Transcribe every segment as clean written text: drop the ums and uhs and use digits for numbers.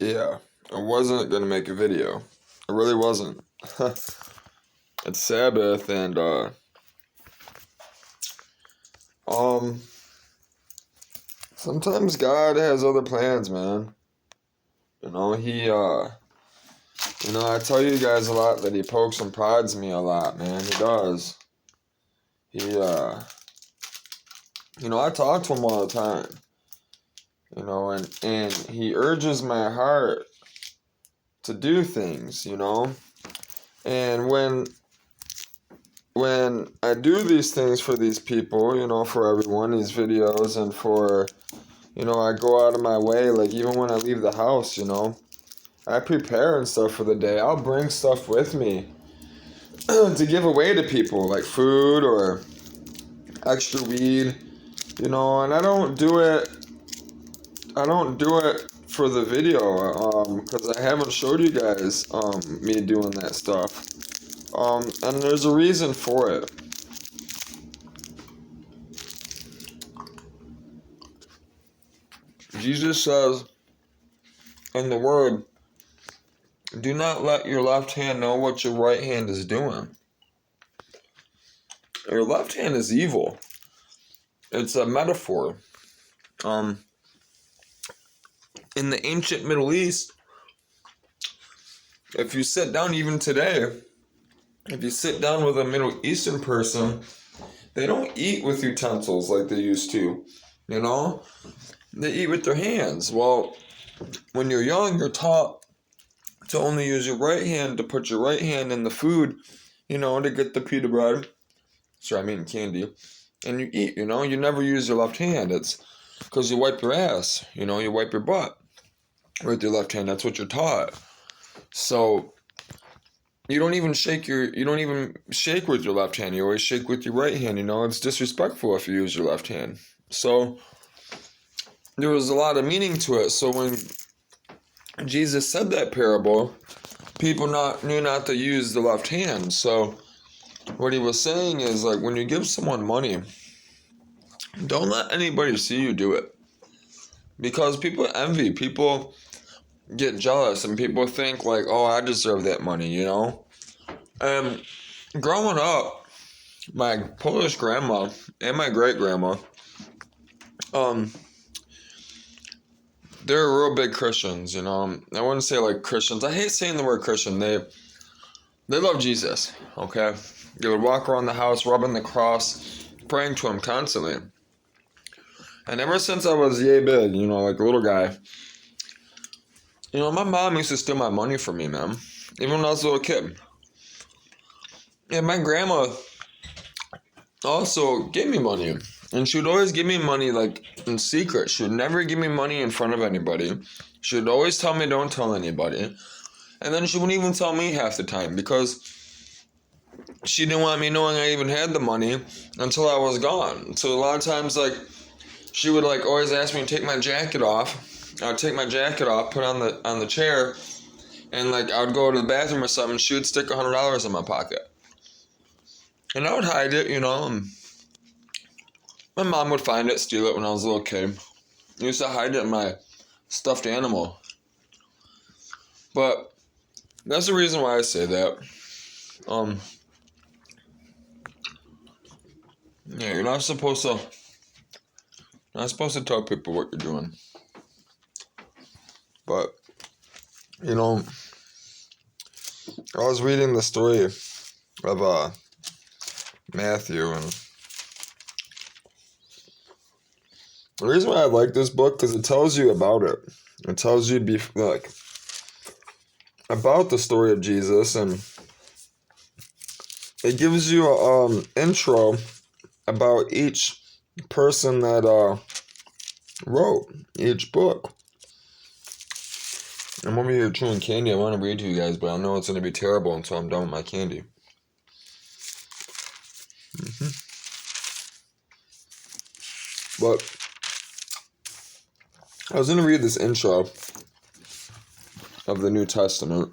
Yeah, I wasn't gonna make a video. I really wasn't. It's Sabbath and um sometimes God has other plans, man. I tell you guys a lot that he pokes and prods me a lot, man. He does. He I talk to him all the time. And he urges my heart to do things, And when I do these things for these people, for everyone, these videos, and for, I go out of my way, like even when I leave the house, I prepare and stuff for the day. I'll bring stuff with me to give away to people, like food or extra weed, and I don't do it for the video, because I haven't showed you guys, me doing that stuff. And there's a reason for it. Jesus says in the Word, do not let your left hand know what your right hand is doing. Your left hand is evil. It's a metaphor. In the ancient Middle East, if you sit down even today, if you sit down with a Middle Eastern person, they don't eat with utensils like they used to, They eat with their hands. Well, when you're young, you're taught to only use your right hand to put your right hand in the food, to get the pita bread. Candy. And you eat, you never use your left hand. It's because you wipe your ass, you wipe your butt with your left hand. That's what you're taught. So you don't even shake with your left hand. You always shake with your right hand, It's disrespectful if you use your left hand. So there was a lot of meaning to it. So when Jesus said that parable, people knew not to use the left hand. So what he was saying is, like, when you give someone money, don't let anybody see you do it. Because people envy, people get jealous, and people think like, oh, I deserve that money, And growing up, my Polish grandma and my great grandma, they're real big Christians, I wouldn't say like Christians. I hate saying the word Christian. They love Jesus, okay? They would walk around the house rubbing the cross, praying to him constantly. And ever since I was yay big, like a little guy, my mom used to steal my money from me, man. Even when I was a little kid. And my grandma also gave me money. And she would always give me money, like, in secret. She would never give me money in front of anybody. She would always tell me, don't tell anybody. And then she wouldn't even tell me half the time, because she didn't want me knowing I even had the money until I was gone. So a lot of times, like, she would, like, always ask me to take my jacket off. I would take my jacket off, put it on the chair, and, like, I would go to the bathroom or something, she would stick $100 in my pocket. And I would hide it, and my mom would find it, steal it when I was a little kid. I used to hide it in my stuffed animal. But that's the reason why I say that. Yeah, you're not supposed to tell people what you're doing. But, I was reading the story of Matthew, and the reason why I like this book, because it tells you about it. It tells you about the story of Jesus, and it gives you an intro about each person that wrote each book. I'm over here chewing candy. I want to read to you guys, but I know it's going to be terrible until I'm done with my candy. But I was going to read this intro of the New Testament.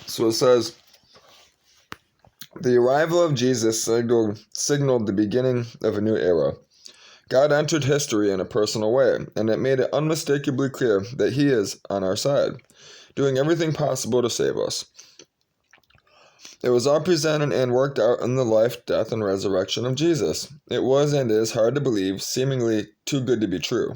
So it says, the arrival of Jesus signaled the beginning of a new era. God entered history in a personal way, and it made it unmistakably clear that He is on our side, doing everything possible to save us. It was all presented and worked out in the life, death, and resurrection of Jesus. It was and is hard to believe, seemingly too good to be true.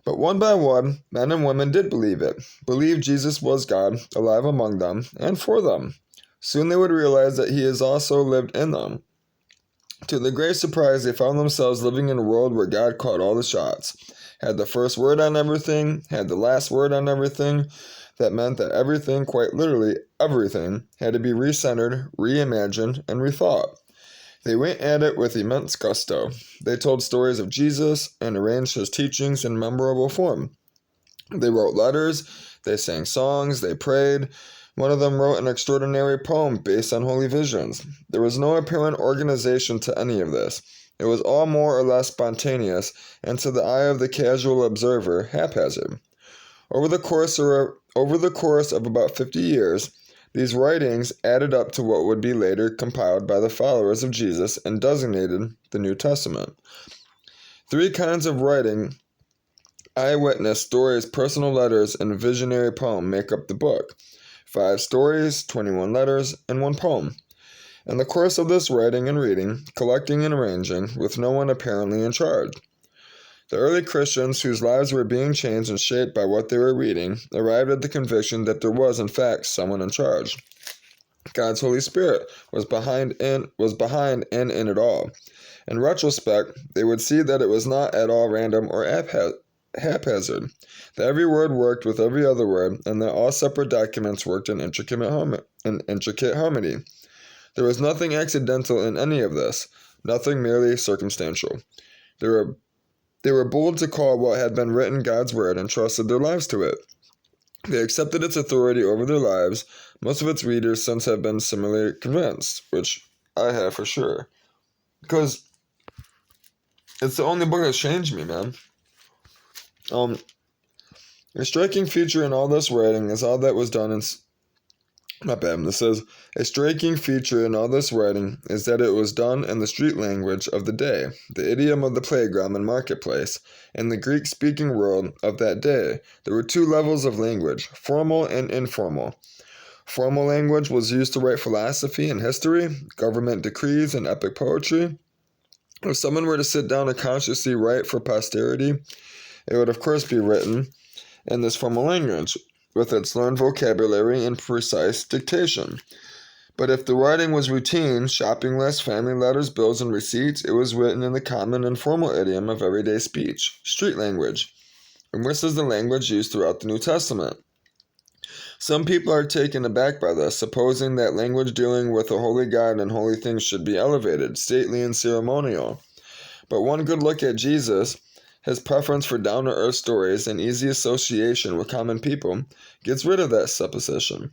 But one by one, men and women did believe it, believed Jesus was God, alive among them, and for them. Soon they would realize that He has also lived in them. To their great surprise, they found themselves living in a world where God called all the shots, had the first word on everything, had the last word on everything. That meant that everything, quite literally everything, had to be recentered, reimagined, and rethought. They went at it with immense gusto. They told stories of Jesus and arranged His teachings in memorable form. They wrote letters, they sang songs, they prayed. One of them wrote an extraordinary poem based on holy visions. There was no apparent organization to any of this. It was all more or less spontaneous, and to the eye of the casual observer, haphazard. Over the course of about 50 years, these writings added up to what would be later compiled by the followers of Jesus and designated the New Testament. 3 kinds of writing: eyewitness stories, personal letters, and visionary poem make up the book. 5 stories, 21 letters, and 1 poem. In the course of this writing and reading, collecting and arranging, with no one apparently in charge, the early Christians, whose lives were being changed and shaped by what they were reading, arrived at the conviction that there was, in fact, someone in charge. God's Holy Spirit was behind and in it all. In retrospect, they would see that it was not at all random or haphazard, that every word worked with every other word, and that all separate documents worked in intricate harmony. There was nothing accidental in any of this, nothing merely circumstantial. They were bold to call what had been written God's word and trusted their lives to it. They accepted its authority over their lives. Most of its readers since have been similarly convinced, which I have for sure. Because it's the only book that's changed me, man. A striking feature in all this writing is all that was done in... Not bad. This says, a striking feature in all this writing is that it was done in the street language of the day, the idiom of the playground and marketplace. In the Greek-speaking world of that day, there were 2 levels of language, formal and informal. Formal language was used to write philosophy and history, government decrees, and epic poetry. If someone were to sit down and consciously write for posterity, it would of course be written in this formal language, with its learned vocabulary and precise dictation. But if the writing was routine, shopping lists, family letters, bills, and receipts, it was written in the common and formal idiom of everyday speech, street language. And this is the language used throughout the New Testament. Some people are taken aback by this, supposing that language dealing with a holy God and holy things should be elevated, stately, and ceremonial. But one good look at Jesus, his preference for down-to-earth stories and easy association with common people, gets rid of that supposition.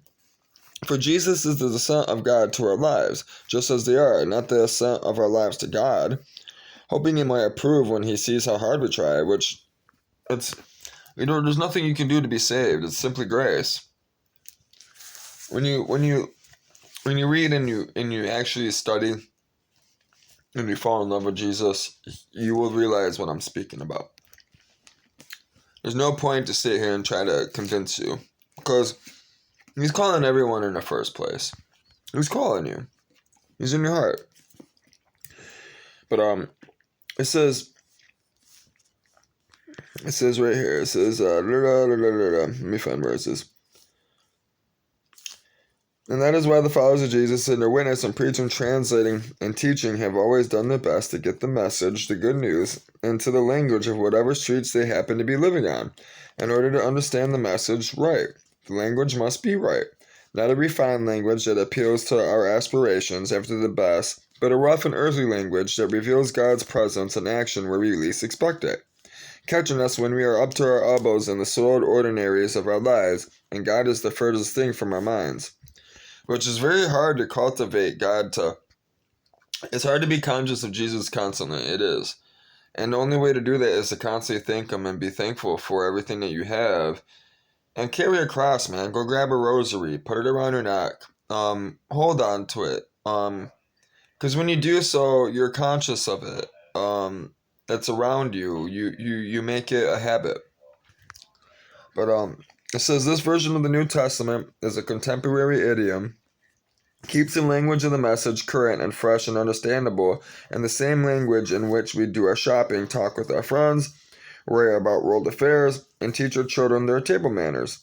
For Jesus is the descent of God to our lives, just as they are, not the ascent of our lives to God, hoping He might approve when He sees how hard we try, which, there's nothing you can do to be saved. It's simply grace. When you read and you actually study and you fall in love with Jesus, you will realize what I'm speaking about. There's no point to sit here and try to convince you, because He's calling everyone in the first place. He's calling you. He's in your heart. But it says right here, it says let me find verses. And that is why the followers of Jesus in their witness and preaching, translating, and teaching have always done their best to get the message, the good news, into the language of whatever streets they happen to be living on, in order to understand the message right. The language must be right, not a refined language that appeals to our aspirations after the best, but a rough and earthly language that reveals God's presence and action where we least expect it, catching us when we are up to our elbows in the soiled ordinaries of our lives, and God is the furthest thing from our minds. Which is very hard to cultivate it's hard to be conscious of Jesus constantly, it is. And the only way to do that is to constantly thank Him and be thankful for everything that you have. And carry a cross, man. Go grab a rosary, put it around your neck. Hold on to it. Because when you do so, you're conscious of it. that's around you. You make it a habit. But it says this version of the New Testament is a contemporary idiom, keeps the language of the message current and fresh and understandable in the same language in which we do our shopping, talk with our friends, worry about world affairs, and teach our children their table manners.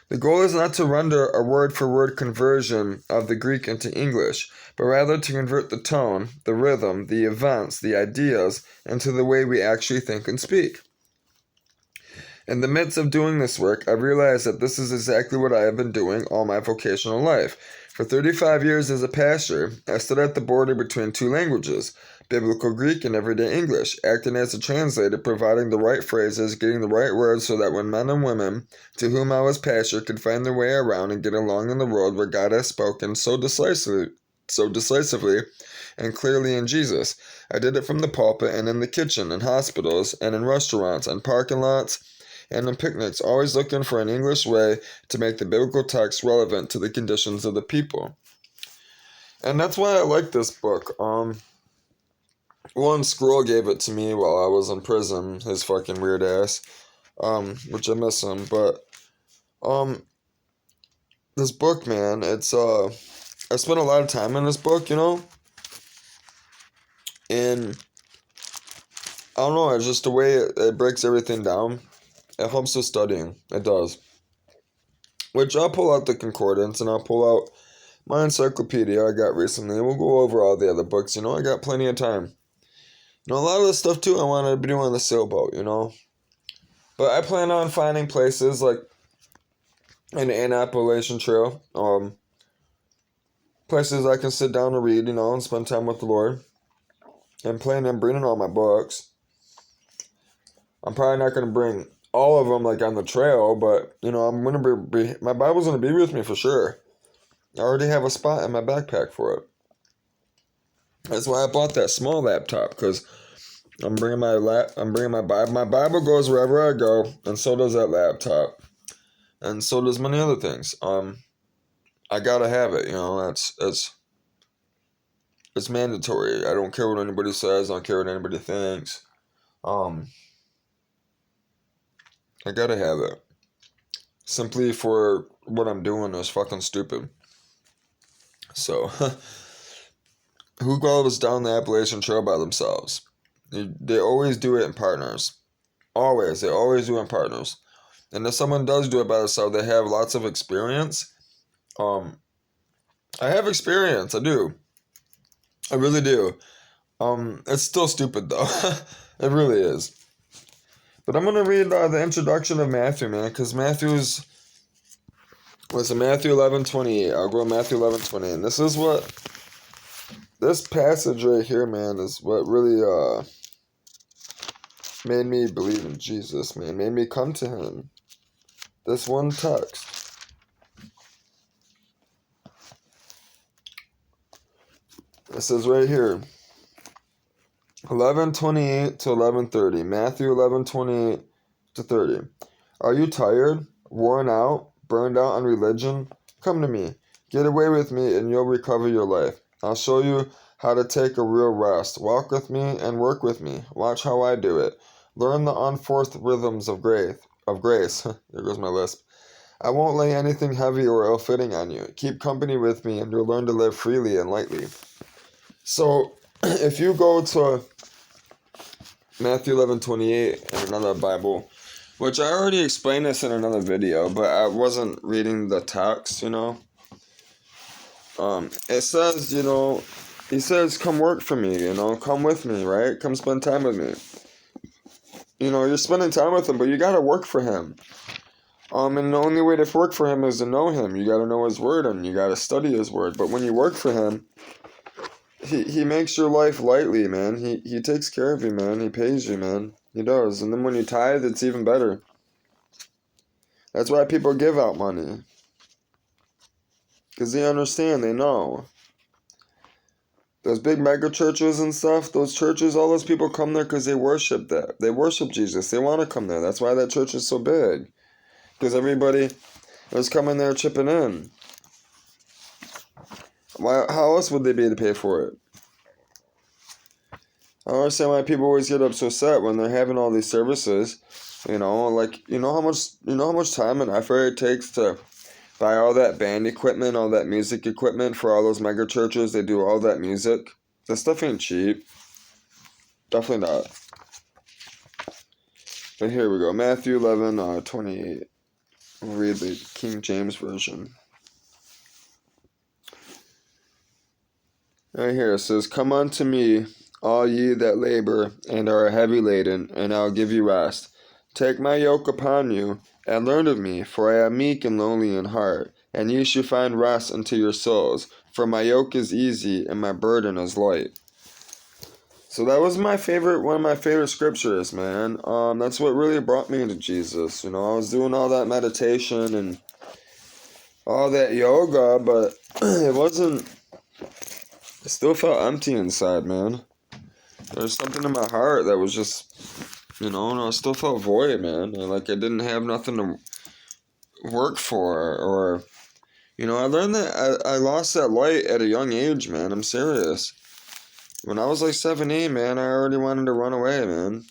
The goal is not to render a word-for-word conversion of the Greek into English, but rather to convert the tone, the rhythm, the events, the ideas into the way we actually think and speak. In the midst of doing this work, I realized that this is exactly what I have been doing all my vocational life. For 35 years as a pastor, I stood at the border between two languages, Biblical Greek and everyday English, acting as a translator, providing the right phrases, getting the right words so that when men and women to whom I was pastor could find their way around and get along in the world where God has spoken so decisively and clearly in Jesus. I did it from the pulpit and in the kitchen, in hospitals, and in restaurants, and parking lots, and in picnics, always looking for an English way to make the biblical text relevant to the conditions of the people. And that's why I like this book. One Squirrel gave it to me while I was in prison, his fucking weird ass, which I miss him, but, this book, man, it's, I spent a lot of time in this book, you know, and, I don't know, it's just the way it breaks everything down. It helps with studying, it does. Which I'll pull out the concordance, and I'll pull out my encyclopedia I got recently, and we'll go over all the other books, you know, I got plenty of time. You know, a lot of this stuff, too, I wanted to be doing on the sailboat, you know. But I plan on finding places like an Appalachian Trail, places I can sit down and read, you know, and spend time with the Lord. And plan on bringing all my books. I'm probably not going to bring all of them, like, on the trail, but, you know, I'm going to be my Bible's going to be with me for sure. I already have a spot in my backpack for it. That's why I bought that small laptop, because I'm bringing my Bible. My Bible goes wherever I go, and so does that laptop, and so does many other things. I gotta have it. You know, it's mandatory. I don't care what anybody says. I don't care what anybody thinks. I gotta have it. Simply for what I'm doing is fucking stupid. So, who goes down the Appalachian Trail by themselves? They always do it in partners. Always. They always do it in partners. And if someone does do it by themselves, they have lots of experience. I have experience. I do. I really do. It's still stupid, though. It really is. But I'm going to read the introduction of Matthew, man, because Matthew 11:28. I'll go to Matthew 11:28. And this is what, this passage right here, man, is what really, made me believe in Jesus, man. Made me come to him. This one text. It says right here, 11:28 to 11:30. Matthew 11:28 to 30. Are you tired, worn out, burned out on religion? Come to me. Get away with me and you'll recover your life. I'll show you how to take a real rest. Walk with me and work with me. Watch how I do it. Learn the unforced rhythms of grace. There goes my lisp. I won't lay anything heavy or ill-fitting on you. Keep company with me and you'll learn to live freely and lightly. So, if you go to Matthew 11:28 in another Bible, which I already explained this in another video, but I wasn't reading the text, you know. It says, you know, he says, come work for me, you know, come with me, right? Come spend time with me. You know, you're spending time with him, but you gotta work for him. And the only way to work for him is to know him. You gotta know his word and you gotta study his word. But when you work for him, he makes your life lightly, man. He takes care of you, man. He pays you, man. He does. And then when you tithe, it's even better. That's why people give out money. Because they understand, they know. Those big mega churches and stuff, those churches, all those people come there because they worship that. They worship Jesus. They want to come there. That's why that church is so big. Because everybody is coming there chipping in. How else would they be able to pay for it? I don't understand why people always get so upset when they're having all these services. Like you know how much time and effort it takes to buy all that band equipment, all that music equipment for all those mega churches. They do all that music. That stuff ain't cheap. Definitely not. But here we go. Matthew 11, 28. We'll read the King James Version. Right here it says, "Come unto me, all ye that labor and are heavy laden, and I'll give you rest. Take my yoke upon you, and learn of me, for I am meek and lowly in heart, and ye shall find rest unto your souls. For my yoke is easy, and my burden is light." So that was one of my favorite scriptures, man. That's what really brought me into Jesus. I was doing all that meditation and all that yoga, but it wasn't. I still felt empty inside, man. There's something in my heart that was just, and I still felt void, man. And like I didn't have nothing to work for, or, I learned that I lost that light at a young age, man. I'm serious. When I was like 17, man, I already wanted to run away, man.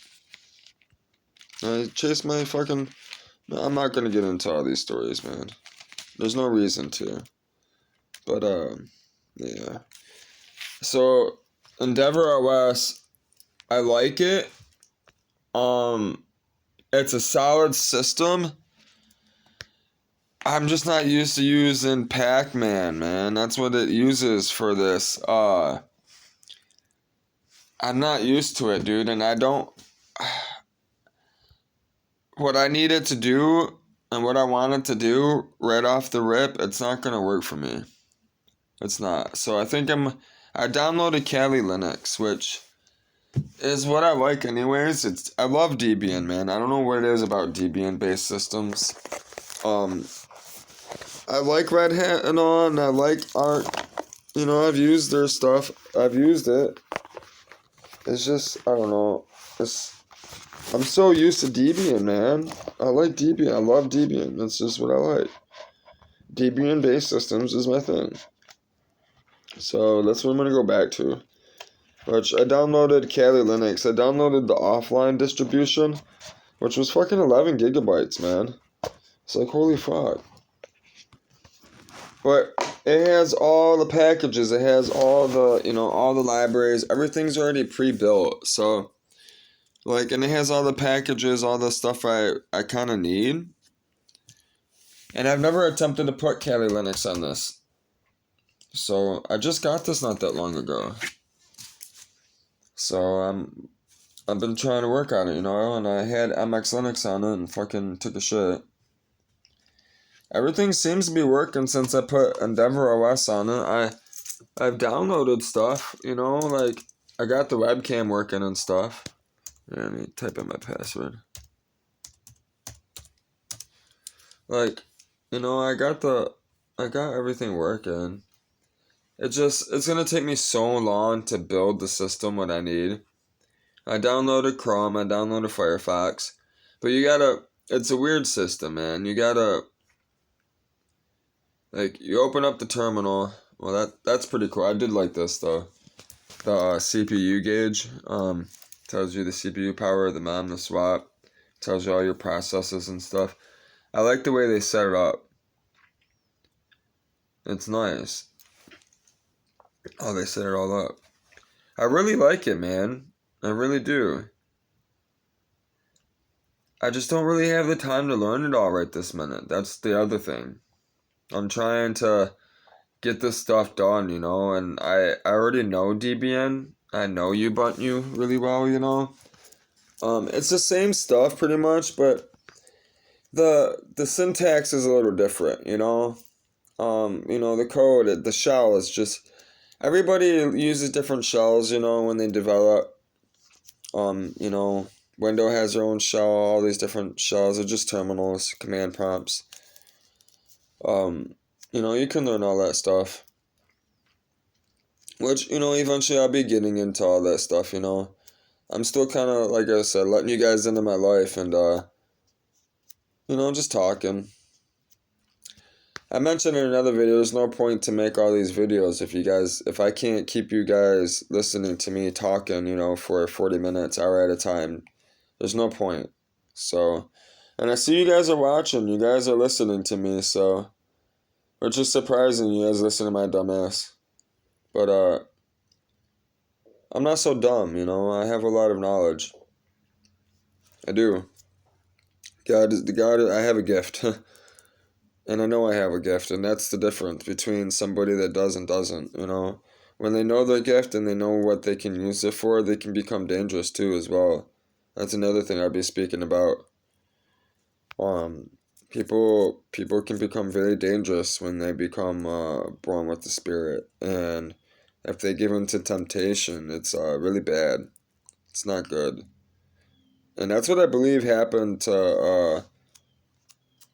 I chased my fucking... I'm not gonna get into all these stories, man. There's no reason to. But, yeah. So, Endeavor OS, I like it. It's a solid system. I'm just not used to using Pac-Man, man. That's what it uses for this. I'm not used to it, dude, and I don't... What I needed to do and what I wanted to do right off the rip, it's not going to work for me. It's not. So I downloaded Kali Linux, which is what I like anyways. I love Debian, man. I don't know what it is about Debian-based systems. I like Red Hat and all, and I like Arch. I've used their stuff. I've used it. It's just, I don't know. I'm so used to Debian, man. I like Debian. I love Debian. That's just what I like. Debian-based systems is my thing. So that's what I'm going to go back to. Which I downloaded Kali Linux. I downloaded the offline distribution, which was fucking 11 gigabytes, man. It's like, holy fuck. But it has all the packages. It has all the, all the libraries. Everything's already pre-built. So, and it has all the packages, all the stuff I kind of need. And I've never attempted to put Kali Linux on this. So, I just got this not that long ago. So, I've been trying to work on it, and I had MX Linux on it and fucking took a shit. Everything seems to be working since I put Endeavor OS on it. I've downloaded stuff, I got the webcam working and stuff. Let me type in my password. I got everything working. It's gonna take me so long to build the system what I need. I downloaded Chrome, I downloaded Firefox. But it's a weird system, man. You open up the terminal. Well, that's pretty cool. I did like this, though. The CPU gauge tells you the CPU power, the mem, the swap. Tells you all your processes and stuff. I like the way they set it up. It's nice. Oh, they set it all up. I really like it, man. I really do. I just don't really have the time to learn it all right this minute. That's the other thing. I'm trying to get this stuff done, and I already know Debian. I know Ubuntu really well, It's the same stuff pretty much, but the syntax is a little different, the code, the shell is just, everybody uses different shells, when they develop. Windows has their own shell, all these different shells are just terminals, command prompts. You can learn all that stuff. Which, eventually I'll be getting into all that stuff, I'm still kind of, like I said, letting you guys into my life and, just talking. I mentioned in another video, there's no point to make all these videos if I can't keep you guys listening to me talking, for 40 minutes, hour at a time. There's no point. So, and I see you guys are watching, you guys are listening to me, so, which is surprising, you guys listen to my dumb ass. But, I'm not so dumb, I have a lot of knowledge. I do. I have a gift. And I know I have a gift, and that's the difference between somebody that does and doesn't, When they know their gift and they know what they can use it for, they can become dangerous too as well. That's another thing I'll be speaking about. People can become very dangerous when they become born with the Spirit, and if they give in to temptation, it's really bad. It's not good. And that's what I believe happened to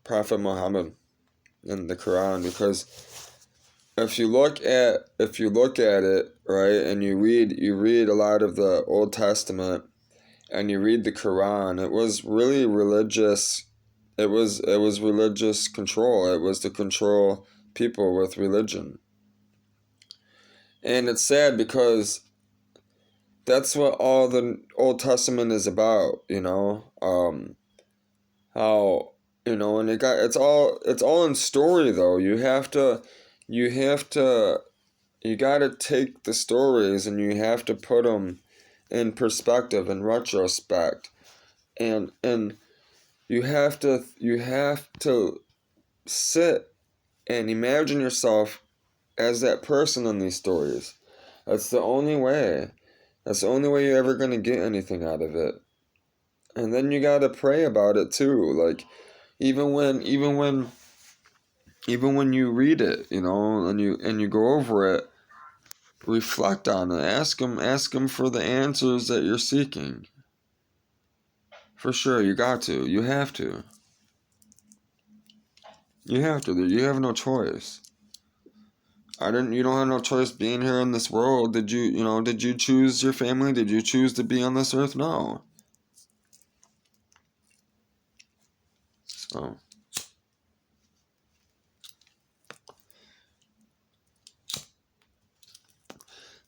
Prophet Muhammad in the Quran, because if you look at it, right, and you read a lot of the Old Testament and you read the Quran, it was really religious. It was religious control. It was to control people with religion. And it's sad because that's what all the Old Testament is about, how, and it's all in story though. You gotta take the stories and you have to put them in perspective, in retrospect, and you have to sit and imagine yourself as that person in these stories. That's the only way. That's the only way you're ever gonna get anything out of it. And then you gotta pray about it too. Like, even when you read it, and you go over it, reflect on it. Ask him for the answers that you're seeking. For sure, you got to. You have to. You have to. You have no choice. You don't have no choice being here in this world. Did you choose your family? Did you choose to be on this earth? No. So.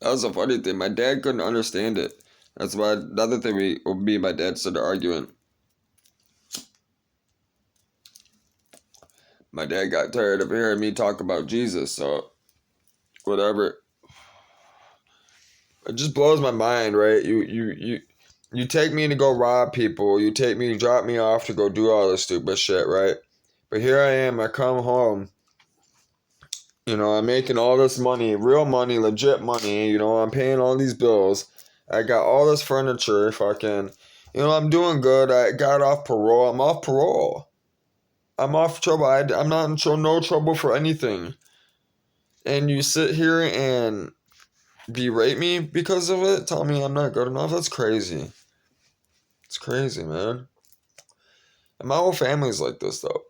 That was a funny thing. My dad couldn't understand it. That's why the other thing me and my dad started arguing. My dad got tired of hearing me talk about Jesus, so whatever. It just blows my mind, right? You take me to go rob people. You drop me off to go do all this stupid shit, right? But here I am. I come home. I'm making all this money, real money, legit money. I'm paying all these bills. I got all this furniture. Fucking, I'm doing good. I got off parole. I'm off parole. I'm off trouble. I'm not in no trouble for anything. And you sit here and berate me because of it? Tell me I'm not good enough? That's crazy. It's crazy, man. And my whole family's like this, though.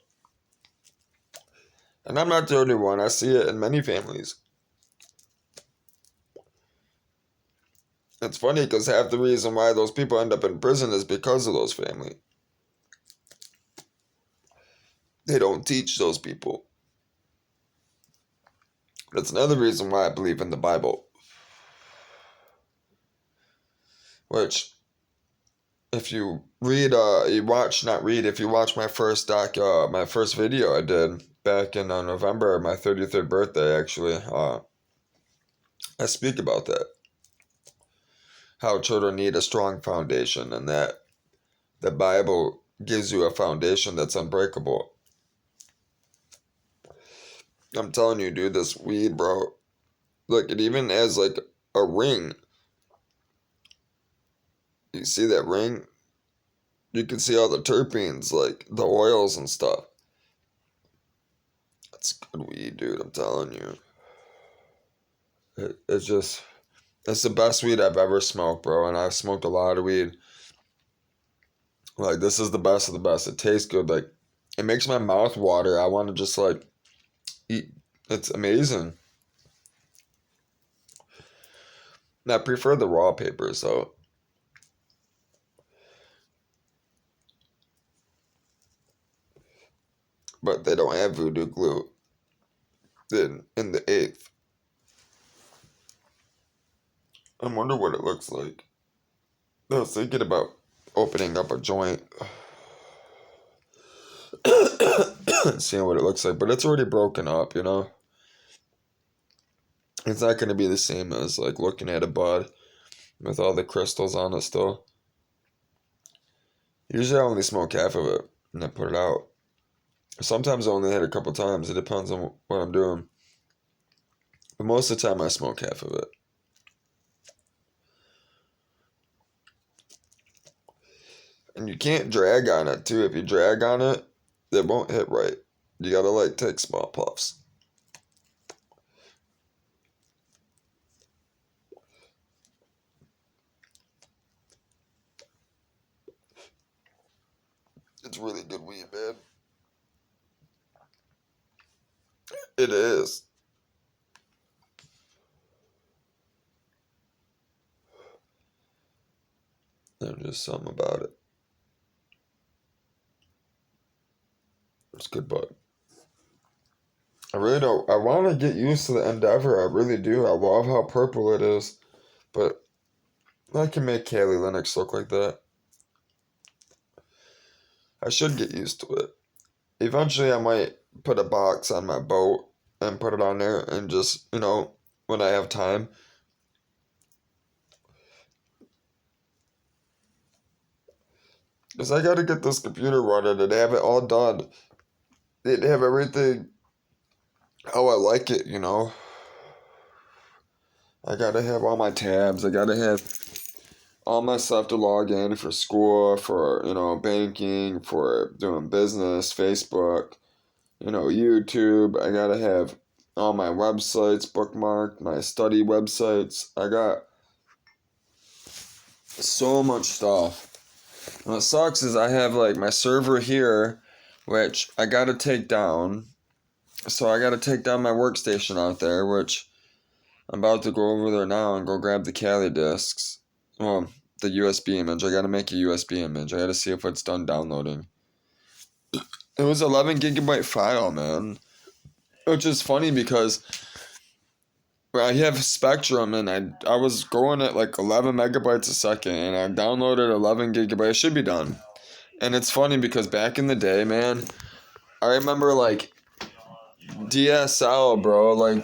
And I'm not the only one. I see it in many families. It's funny because half the reason why those people end up in prison is because of those family. They don't teach those people. That's another reason why I believe in the Bible. Which, if you read, if you watch my first video I did back in November, my 33rd birthday, actually, I speak about that. How children need a strong foundation, and that the Bible gives you a foundation that's unbreakable. I'm telling you, dude, this weed, bro. Look, it even has like a ring. You see that ring? You can see all the terpenes, like the oils and stuff. That's good weed, dude, I'm telling you. It's the best weed I've ever smoked, bro, and I've smoked a lot of weed. Like, this is the best of the best. It tastes good. Like, it makes my mouth water. I want to just, like, eat. It's amazing. And I prefer the raw papers, though. But they don't have voodoo glue. than in the 8th. I wonder what it looks like. I was thinking about opening up a joint, seeing what it looks like, but it's already broken up, you know? It's not going to be the same as, like, looking at a bud with all the crystals on it still. Usually I only smoke half of it and then put it out. Sometimes I only hit it a couple times. It depends on what I'm doing. But most of the time I smoke half of it. And you can't drag on it too. If you drag on it, it won't hit right. You gotta like take small puffs. It's really good weed, man. It is. There's just something about it. It's good bud. I really don't. I want to get used to the Endeavor. I really do. I love how purple it is. But I can make Kali Linux look like that. I should get used to it. Eventually, I might put a box on my boat and put it on there and just, when I have time. Because I got to get this computer running and have it all done. They'd have everything how I like it, I got to have all my tabs. I got to have all my stuff to log in for school, for, banking, for doing business, Facebook, YouTube. I got to have all my websites bookmarked, my study websites. I got so much stuff. What sucks is I have like my server here, which I gotta take down. So I gotta take down my workstation out there, which I'm about to go over there now and go grab the Kali discs. Well, the USB image. I gotta make a USB image. I gotta see if it's done downloading. It was 11 gigabyte file, man. Which is funny because I have Spectrum and I was going at like 11 megabytes a second and I downloaded 11 gigabytes. It should be done. And it's funny because back in the day, man, I remember like DSL, bro, like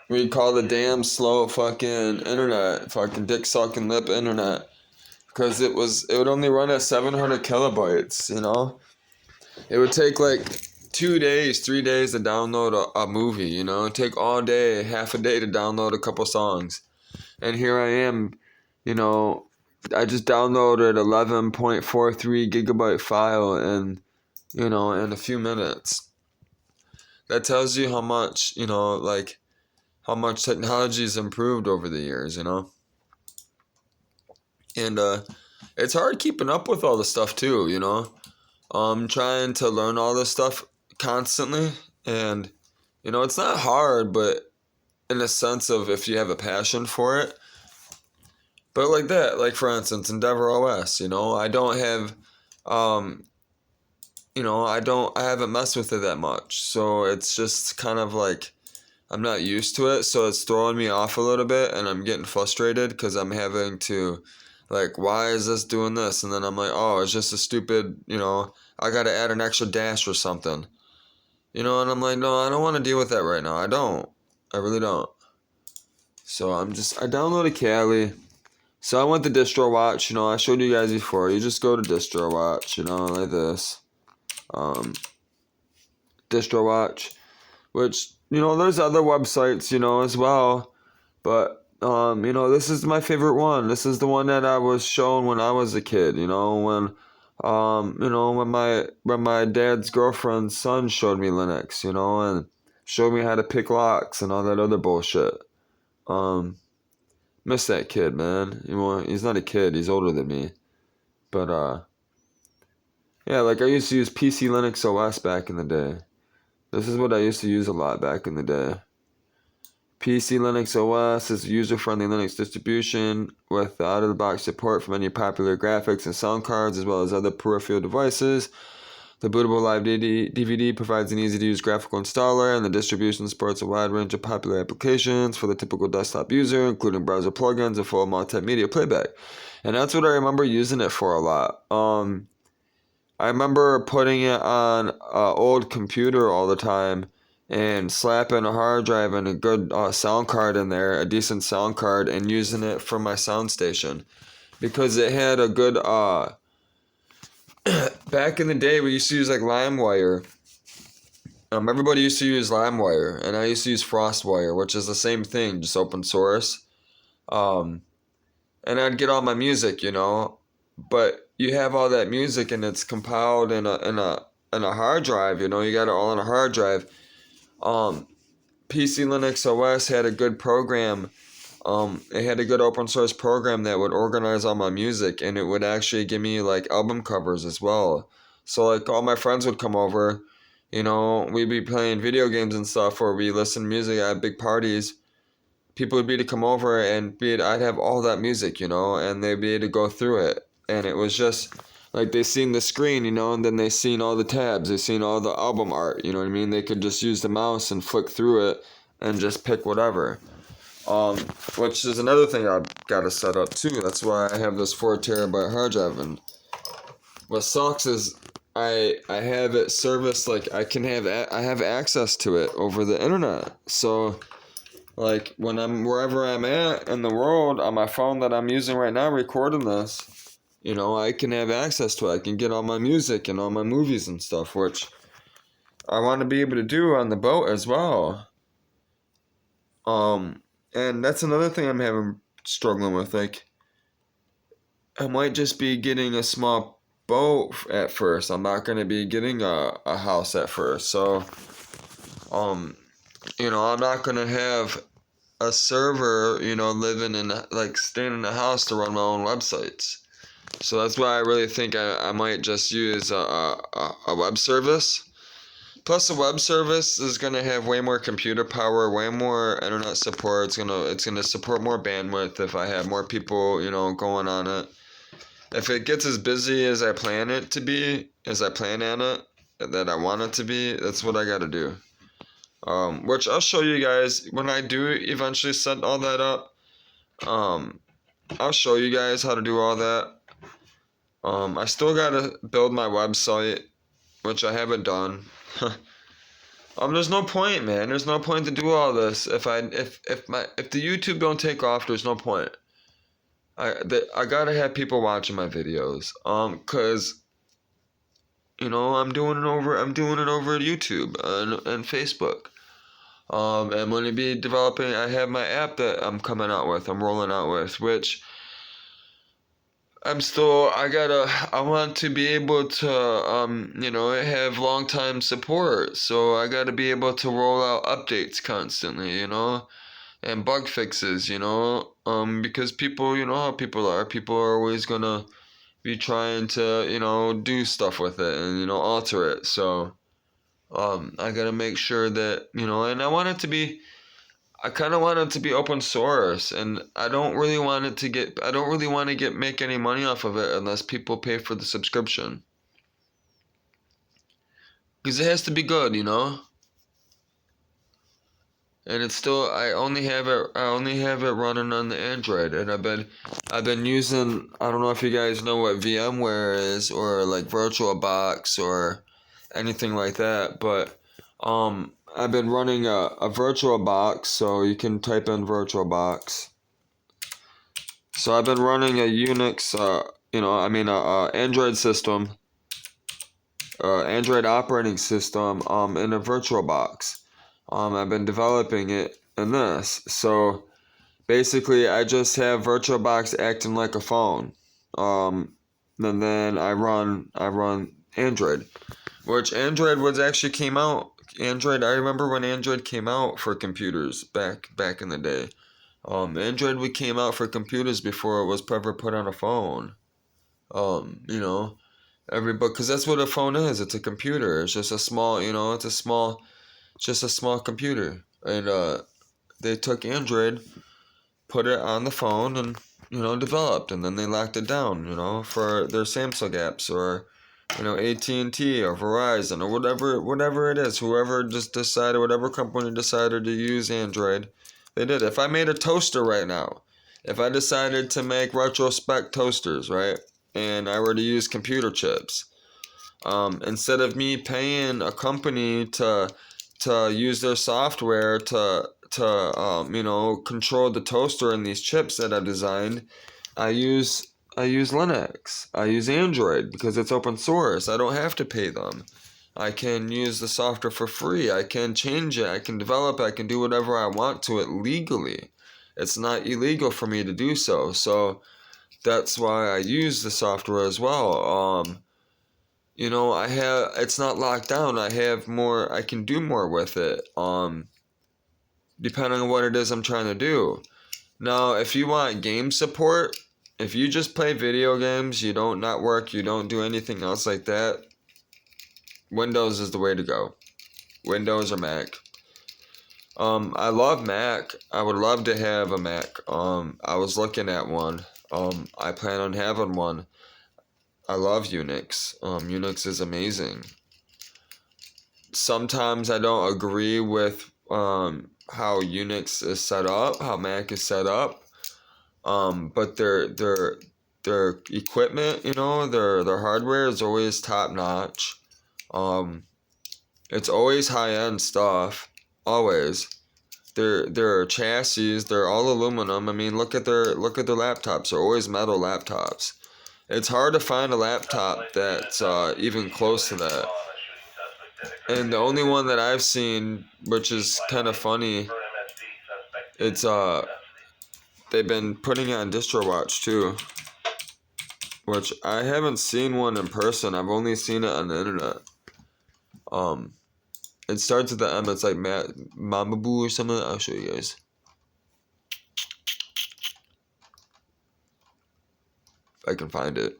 we call the damn slow fucking internet, fucking dick sucking lip internet. Because it would only run at 700 kilobytes, It would take like 2 days, 3 days to download a movie, It'd take all day, half a day to download a couple songs. And here I am, I just downloaded 11.43 gigabyte file in a few minutes. That tells you how much, how much technology's improved over the years, And it's hard keeping up with all the stuff too, trying to learn all this stuff constantly, and it's not hard, but in a sense of if you have a passion for it. But like that, like for instance, Endeavor OS, I don't have I haven't messed with it that much, so it's just kind of like I'm not used to it, so it's throwing me off a little bit, and I'm getting frustrated because I'm having to, like, why is this doing this? And then I'm like, oh, it's just a stupid, I gotta add an extra dash or something. And I'm like, no, I don't want to deal with that right now. I don't. I really don't. So I downloaded Kali. So I went to DistroWatch, I showed you guys before. You just go to DistroWatch, like this. DistroWatch, which, there's other websites, as well. But, this is my favorite one. This is the one that I was shown when I was a kid, when my dad's girlfriend's son showed me Linux, and showed me how to pick locks and all that other bullshit. Miss that kid, man. He's not a kid, he's older than me. But, yeah, like I used to use PC Linux OS back in the day. This is what I used to use a lot back in the day. PC Linux OS is a user-friendly Linux distribution with out-of-the-box support for many popular graphics and sound cards, as well as other peripheral devices. The bootable live DVD provides an easy-to-use graphical installer, and the distribution supports a wide range of popular applications for the typical desktop user, including browser plugins and full multimedia playback. And that's what I remember using it for a lot. I remember putting it on an old computer all the time and slapping a hard drive and a good sound card in there, a decent sound card, and using it for my sound station because it had a good back in the day we used to use like LimeWire. Everybody used to use LimeWire, and I used to use FrostWire, which is the same thing, just open source. Um, and I'd get all my music, but you have all that music and it's compiled in a hard drive, you got it all in a hard drive. PC Linux OS had a good program. It had a good open source program that would organize all my music, and it would actually give me like album covers as well. So like all my friends would come over, we'd be playing video games and stuff, or we listen to music at big parties. People would be to come over and I'd have all that music, and they'd be able to go through it. And it was just like they seen the screen, and then they seen all the tabs, they seen all the album art, you know what I mean? They could just use the mouse and flick through it and just pick whatever. Which is another thing I've got to set up too. That's why I have this 4 terabyte hard drive. And what sucks is I have it serviced, like I have access to it over the internet. So like when I'm wherever I'm at in the world on my phone that I'm using right now recording this, I can have access to it. I can get all my music and all my movies and stuff, which I want to be able to do on the boat as well. And that's another thing I'm struggling with. Like, I might just be getting a small boat at first. I'm not going to be getting a house at first. So, I'm not going to have a server, living in, like, staying in a house to run my own websites. So that's why I really think I might just use a web service. Plus, the web service is gonna have way more computer power, way more internet support. It's gonna support more bandwidth if I have more people, going on it. If it gets as busy as I plan it to be, as I plan on it, that I want it to be, that's what I gotta do. Which I'll show you guys when I do eventually set all that up. I'll show you guys how to do all that. I still gotta build my website, which I haven't done. There's no point, man. There's no point to do all this. If the YouTube don't take off, there's no point. I gotta have people watching my videos. 'Cause I'm doing it over YouTube and Facebook. And when I be developing, I have my app that I'm rolling out with, which I want to be able to, have long time support. So I gotta be able to roll out updates constantly, and bug fixes, because people, how people are. People are always gonna be trying to, do stuff with it and, alter it. So, I gotta make sure that, and I kind of want it to be open source, and I don't really want to make any money off of it unless people pay for the subscription. Because it has to be good, And it's still, I only have it running on the Android, and I've been using, I don't know if you guys know what VMware is, or like VirtualBox, or anything like that, but, I've been running a VirtualBox, so you can type in VirtualBox. So I've been running a Unix, a Android system, Android operating system, in a VirtualBox. I've been developing it in this. So basically, I just have VirtualBox acting like a phone. And then I run Android, which Android came out. I remember when Android came out for computers back in the day. Android came out for computers before it was ever put on a phone. Because that's what a phone is. It's a computer. It's just a small, just a small computer. And they took Android, put it on the phone, and developed, and then they locked it down, for their Samsung apps or AT&T or Verizon or whatever it is, whoever just decided, whatever company decided to use Android, they did. If I made a toaster right now, if I decided to make retrospect toasters, right, and I were to use computer chips, instead of me paying a company to use their software to control the toaster and these chips that I designed, I use Linux. I use Android because it's open source. I don't have to pay them. I can use the software for free. I can change it. I can develop it. I can do whatever I want to it legally. It's not illegal for me to do so. So that's why I use the software as well. It's not locked down. I can do more with it. Depending on what it is I'm trying to do. Now, if you want game support, if you just play video games, you don't network, you don't do anything else like that, Windows is the way to go. Windows or Mac. I love Mac. I would love to have a Mac. I was looking at one. I plan on having one. I love Unix. Unix is amazing. Sometimes I don't agree with how Unix is set up, how Mac is set up. But their equipment, their hardware is always top notch. It's always high end stuff, always. Their chassis, they're all aluminum. I mean, look at their laptops. They're always metal laptops. It's hard to find a laptop that's even close to that. And the only one that I've seen, which is kind of funny, it's they've been putting it on DistroWatch too, which I haven't seen one in person. I've only seen it on the internet. It starts with the M. It's like Mamabu or something. I'll show you guys. If I can find it.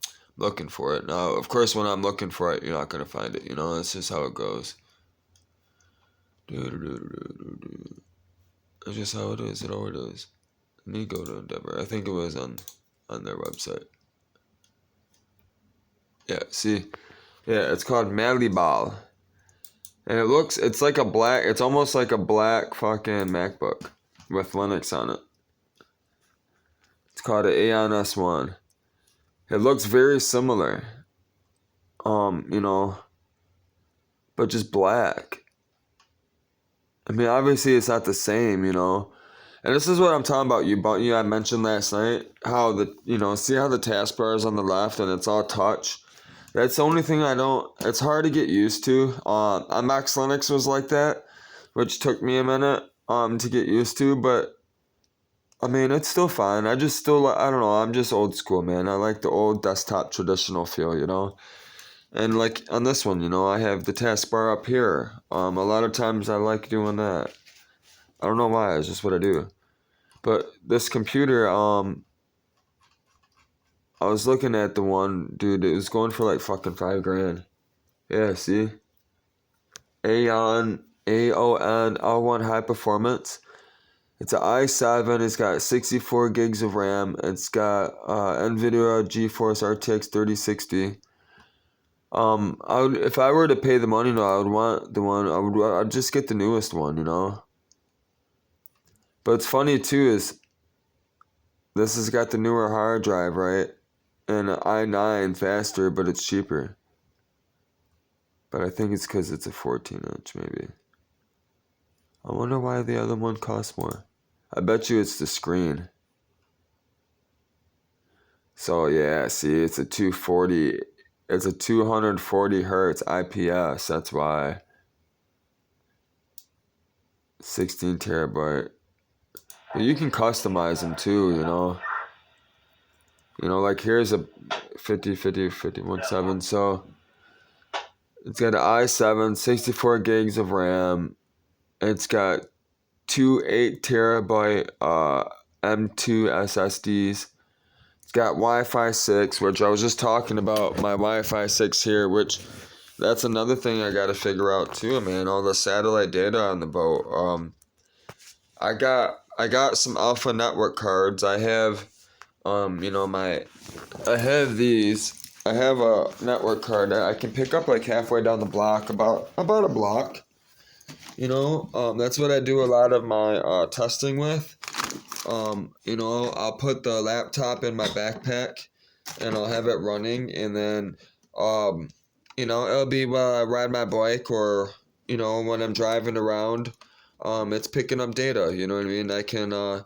I'm looking for it. Now, of course, when I'm looking for it, you're not going to find it. That's just how it goes. That's just how it is. It always is. Let me go to Endeavor. I think it was on their website. Yeah, see? Yeah, it's called Malibal. And it's like a black, it's almost like a black fucking MacBook with Linux on it. It's called an Aeon S1. It looks very similar. But just black. I mean, obviously it's not the same, And this is what I'm talking about. I mentioned last night how see how the taskbar is on the left and it's all touch. That's the only thing it's hard to get used to. On Max Linux was like that, which took me a minute to get used to, but I mean, it's still fine. I don't know, I'm just old school, man. I like the old desktop traditional feel, And like on this one, I have the taskbar up here. A lot of times I like doing that. I don't know why, it's just what I do. But this computer, I was looking at the one, dude, it was going for like fucking $5,000. Yeah, see? AON R1 high performance. It's an i7, it's got 64 gigs of RAM, it's got NVIDIA GeForce RTX 3060. If I were to pay the money, I would want the one, I'd just get the newest one, But it's funny too is, this has got the newer hard drive, right? And an i9 faster, but it's cheaper. But I think it's because it's a 14-inch, maybe. I wonder why the other one costs more. I bet you it's the screen. So yeah, see, it's a 240. It's a 240 hertz IPS. That's why. 16 terabyte. But you can customize them too, like here's a 51.7. So it's got an i7, 64 gigs of RAM. It's got two 8 terabyte M2 SSDs. It's got Wi-Fi 6, which I was just talking about my Wi-Fi 6 here, which that's another thing I got to figure out too, man. All the satellite data on the boat. I got some Alpha Network cards. I have I have these. I have a network card that I can pick up like halfway down the block, about a block. That's what I do a lot of my testing with. I'll put the laptop in my backpack and I'll have it running, and then, it'll be while I ride my bike or, when I'm driving around. It's picking up data, you know what I mean? I can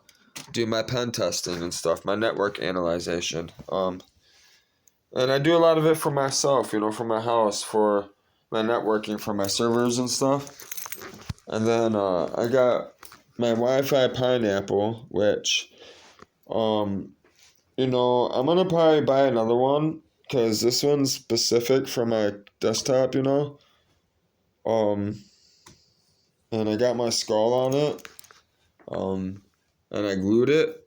do my pen testing and stuff, my network analyzation. And I do a lot of it for myself, for my house, for my networking, for my servers and stuff. And then I got my Wi-Fi Pineapple, which, I'm gonna probably buy another one because this one's specific for my desktop, And I got my skull on it, and I glued it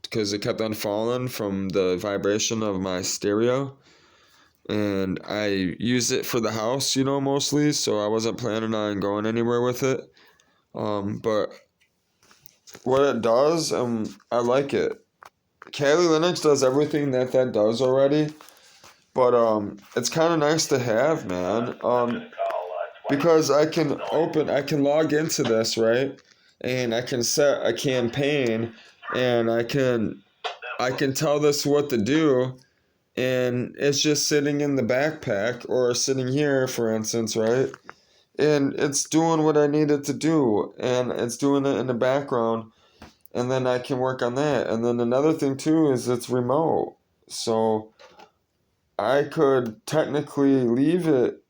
because it kept on falling from the vibration of my stereo. And I use it for the house, mostly, so I wasn't planning on going anywhere with it. But what it does, I like it. Kali Linux does everything that does already, but it's kind of nice to have, man. Because I can log into this, right? And I can set a campaign, and I can tell this what to do, and it's just sitting in the backpack or sitting here, for instance, right? And it's doing what I need it to do, and it's doing it in the background, and then I can work on that. And then another thing too is it's remote, so I could technically leave it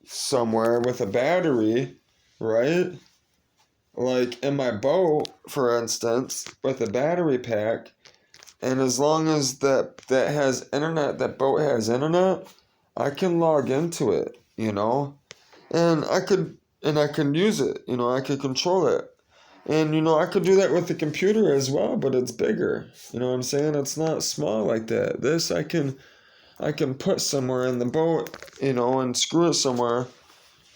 somewhere with a battery, right? Like in my boat, for instance, with a battery pack. And as long as that has internet, that boat has internet, I can log into it, and I can use it, I could control it. And I could do that with the computer as well, but it's bigger. You know what I'm saying? It's not small like that. This I can put somewhere in the boat, and screw it somewhere.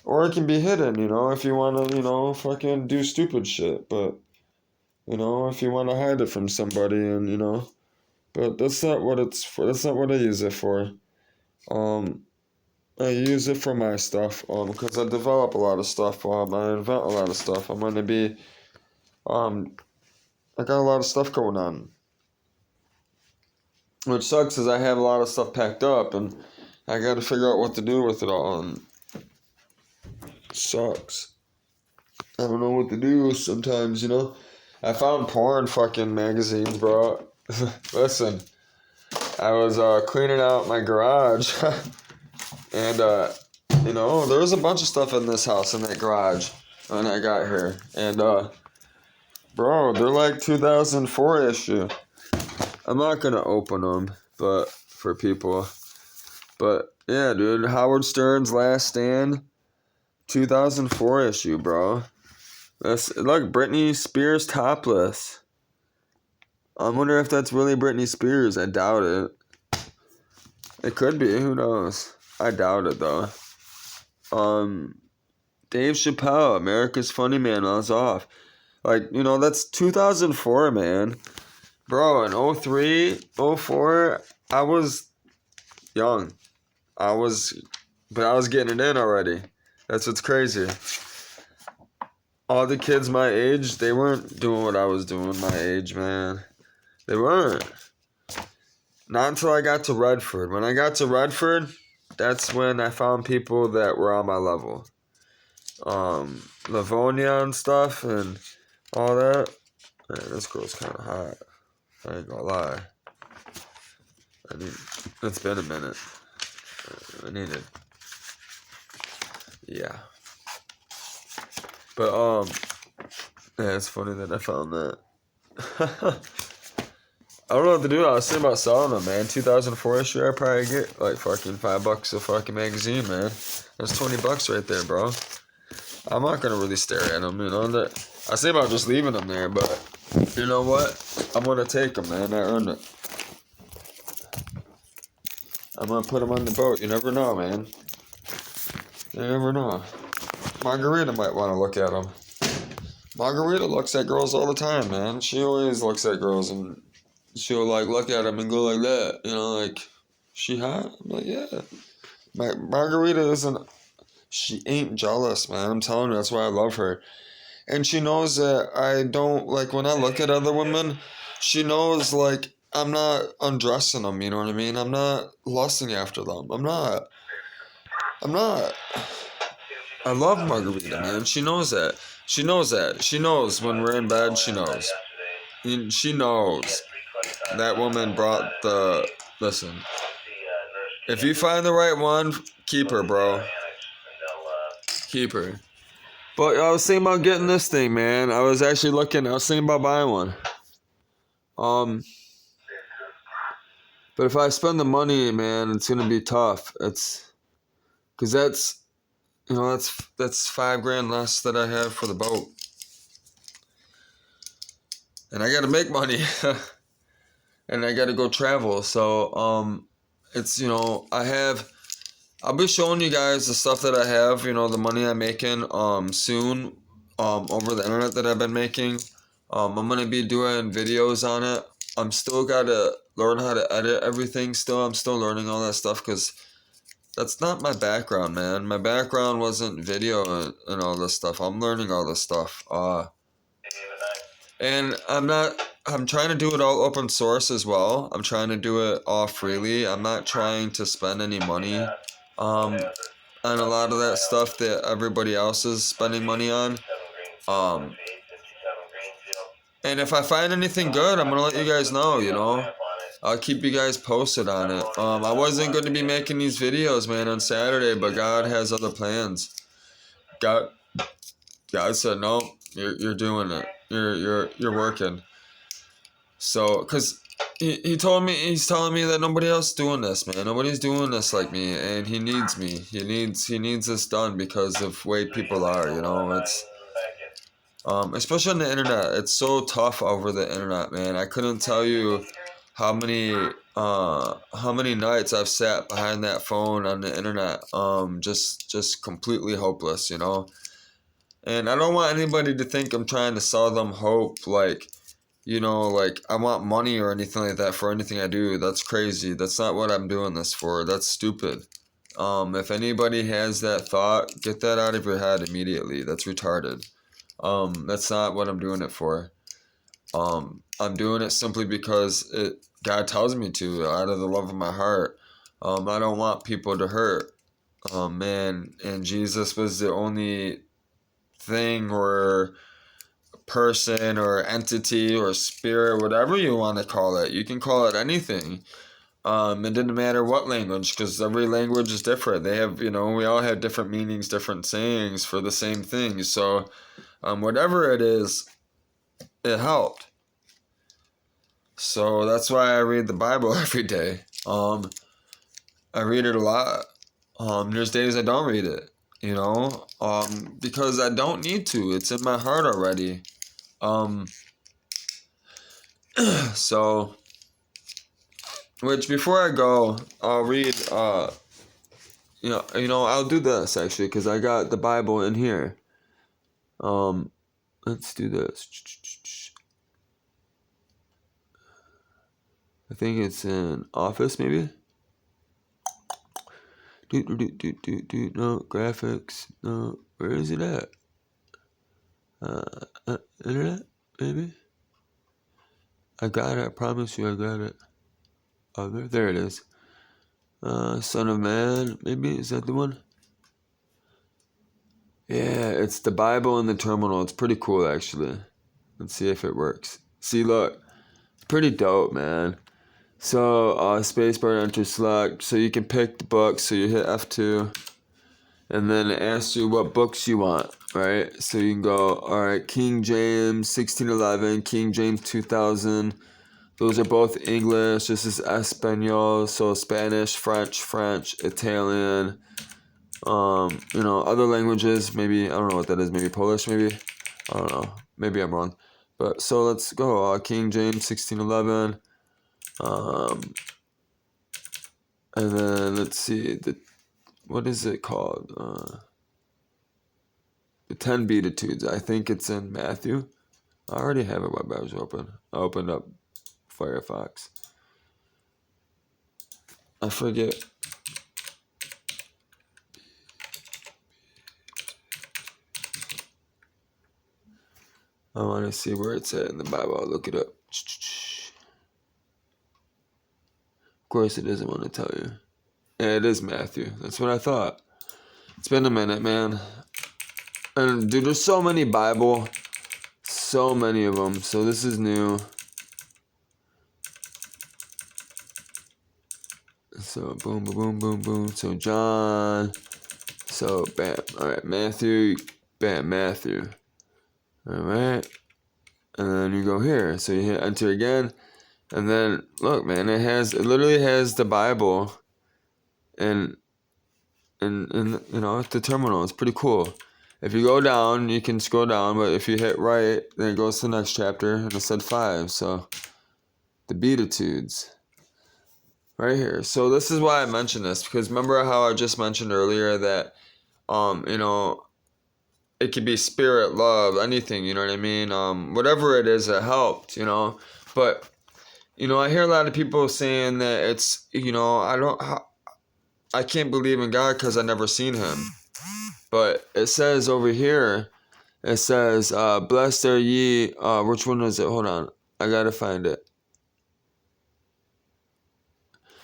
Or it can be hidden, if you want to, fucking do stupid shit. But, if you want to hide it from somebody and, but that's not what it's for. That's not what I use it for. I use it for my stuff, because I develop a lot of stuff, I invent a lot of stuff. I'm going to be, I got a lot of stuff going on. Which sucks is I have a lot of stuff packed up, and I got to figure out what to do with it all, and sucks. I don't know what to do sometimes, I found porn fucking magazines, bro. Listen, I was cleaning out my garage, and there was a bunch of stuff in this house, in that garage, when I got here. And bro, they're like 2004 issue. I'm not gonna open them, but for people. But yeah, dude, Howard Stern's Last Stand, 2004 issue, bro. Look, Britney Spears topless. I wonder if that's really Britney Spears. I doubt it. It could be. Who knows? I doubt it though. Dave Chappelle, America's Funny Man, I was off. Like, that's 2004, man. Bro, in 03, 04, I was young. But I was getting it in already. That's what's crazy. All the kids my age, they weren't doing what I was doing my age, man. They weren't. Not until I got to Redford. When I got to Redford, that's when I found people that were on my level. Livonia and stuff and all that. Man, this girl's kind of hot. I ain't gonna lie. It's been a minute. I need it. Yeah. But, yeah, it's funny that I found that. I don't know what to do. I was thinking about selling them, man. 2004 issue, I'd probably get like fucking $5 a fucking magazine, man. That's $20 right there, bro. I'm not gonna really stare at them, I was thinking about just leaving them there, but you know what? I'm gonna take them, man. I earned it. I'm gonna put them on the boat. You never know, man. You never know. Margarita might want to look at them. Margarita looks at girls all the time, man. She always looks at girls and she'll like look at them and go like that, She hot? I'm like, yeah. Margarita isn't. She ain't jealous, man. I'm telling you, that's why I love her. And she knows that I don't, like, when I look at other women, she knows, like, I'm not undressing them, you know what I mean? I'm not lusting after them. I'm not. I'm not. I love Margarita, man. She knows that. She knows that. She knows when we're in bed, she knows. And she knows. That woman brought the. Listen. If you find the right one, keep her, bro. Keep her. But I was thinking about getting this thing, man. I was thinking about buying one. But if I spend the money, man, it's gonna be tough. Cause that's $5,000 less that I have for the boat, and I gotta make money, and I gotta go travel. So it's I'll be showing you guys the stuff that I have. The money I'm making soon over the internet that I've been making. I'm gonna be doing videos on it. I'm still gotta learn how to edit everything. I'm still learning all that stuff because that's not my background, man. My background wasn't video and all this stuff. I'm learning all this stuff. And I'm trying to do it all open source as well. I'm trying to do it all freely. I'm not trying to spend any money on a lot of that stuff that everybody else is spending money on. And if I find anything good, I'm gonna let you guys know. I'll keep you guys posted on it. I wasn't going to be making these videos, man, on Saturday, but God has other plans. God said, no, you're doing it. You're working. So, cause he's telling me that nobody else is doing this, man. Nobody's doing this like me, and he needs me. He needs this done because of the way people are. It's especially on the internet. It's so tough over the internet, man. I couldn't tell you how many nights I've sat behind that phone on the internet, just completely hopeless, And I don't want anybody to think I'm trying to sell them hope, like I want money or anything like that for anything I do. That's crazy. That's not what I'm doing this for. That's stupid. If anybody has that thought, get that out of your head immediately. That's retarded. That's not what I'm doing it for. I'm doing it simply because God tells me to, out of the love of my heart. I don't want people to hurt. Man, and Jesus was the only thing or person or entity or spirit, whatever you want to call it. You can call it anything. It didn't matter what language, because every language is different. They have, we all have different meanings, different sayings for the same thing. So, whatever it is, it helped. So that's why I read the Bible every day. I read it a lot. There's days I don't read it, because I don't need to. It's in my heart already. So, which before I go, I'll read. I'll do this actually because I got the Bible in here. Let's do this. I think it's in Office, maybe. No graphics. No, where is it at? Internet, maybe. I got it. I promise you, I got it. Oh, there it is. Son of Man, maybe is that the one? Yeah, it's the Bible in the terminal. It's pretty cool, actually. Let's see if it works. See, look, it's pretty dope, man. So, spacebar, enter select. So you can pick the books. So you hit F2, and then it asks you what books you want, right? So you can go, all right, King James 1611, King James 2000. Those are both English. This is Espanol, so Spanish, French, Italian. Other languages. Maybe I don't know what that is. Maybe Polish. Maybe I don't know. Maybe I'm wrong. But so let's go. King James 1611. And then let's see what is it called? The 10 Beatitudes. I think it's in Matthew. I already have it. Web browser open. I opened up Firefox. I forget. I want to see where it's at in the Bible. I'll look it up. Of course, it doesn't want to tell you. Yeah, it is Matthew. That's what I thought. It's been a minute, man. And dude, there's so many Bible. So many of them. So this is new. So boom, boom, boom, boom, boom. So John. So bam. All right, Matthew. Bam, Matthew. All right. And then you go here. So you hit enter again. And then look, man, it literally has the Bible and you know, at the terminal. It's pretty cool. If you go down, you can scroll down, but if you hit right, then it goes to the next chapter, and it said 5. So the Beatitudes. Right here. So this is why I mentioned this, because remember how I just mentioned earlier that you know, it could be spirit, love, anything, you know what I mean? Whatever it is that helped, you know. But you know, I hear a lot of people saying that it's, you know, I can't believe in God because I never seen him. But it says over here, it says, blessed are ye, which one is it? Hold on, I gotta find it.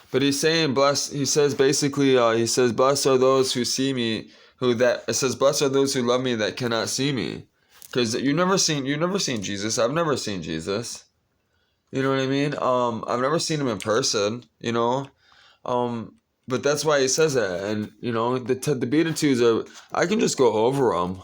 But he's saying blessed, he says basically, he says, blessed are those who see me, it says, blessed are those who love me that cannot see me. Because you've never seen Jesus. I've never seen Jesus. You know what I mean? I've never seen him in person, you know? But that's why he says that. And, you know, the Beatitudes are, I can just go over them.